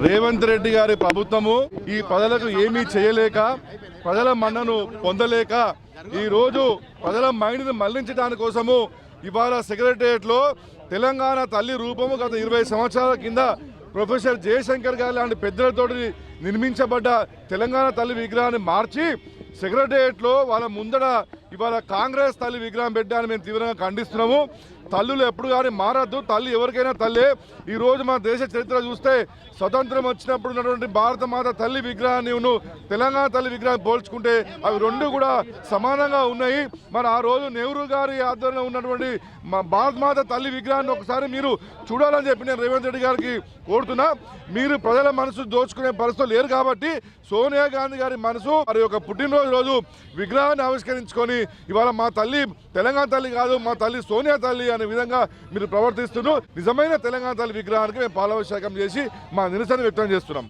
రేవంత్ రెడ్డి గారి ప్రభుత్వము ఈ ప్రజలకు ఏమీ చేయలేక ప్రజల మన్నను పొందలేక ఈ రోజు ప్రజల మైండ్ని మళ్లించడానికి కోసము ఇవాళ సెక్రటేరియట్లో తెలంగాణ తల్లి రూపము గత 20 సంవత్సరాల కింద ప్రొఫెసర్ జయశంకర్ గారు లాంటి పెద్దలతో నిర్మించబడ్డ తెలంగాణ తల్లి విగ్రహాన్ని మార్చి సెక్రటేరియట్లో వాళ్ళ ముందర ఇవాళ కాంగ్రెస్ తల్లి విగ్రహం పెట్టాలని మేము తీవ్రంగా ఖండిస్తున్నాము. తల్లులు ఎప్పుడు కానీ మారద్దు. తల్లి ఎవరికైనా తల్లే. ఈరోజు మన దేశ చరిత్ర చూస్తే స్వతంత్రం వచ్చినప్పుడు ఉన్నటువంటి భారత మాత తల్లి విగ్రహాన్ని తెలంగాణ తల్లి విగ్రహాన్ని పోల్చుకుంటే అవి రెండు కూడా సమానంగా ఉన్నాయి. మరి ఆ రోజు నెహ్రూ గారి ఆధ్వర్యంలో ఉన్నటువంటి భారత మాత తల్లి విగ్రహాన్ని ఒకసారి మీరు చూడాలని చెప్పి నేను రేవంత్ రెడ్డి గారికి కోరుతున్నా. మీరు ప్రజల మనసు దోచుకునే పరిస్థితులు లేరు కాబట్టి సోనియా గాంధీ గారి మనసు వారి యొక్క పుట్టినరోజు రోజు విగ్రహాన్ని ఆవిష్కరించుకొని ఇవాళ మా తల్లి తెలంగాణ తల్లి కాదు, మా తల్లి సోనియా తల్లి అనే విధంగా మీరు ప్రవర్తిస్తున్నారు. నిజమైన తెలంగాణ తల్లి విగ్రహానికి మేము పాలాభిషేకం చేసి మా నిరసన వ్యక్తం చేస్తున్నాం.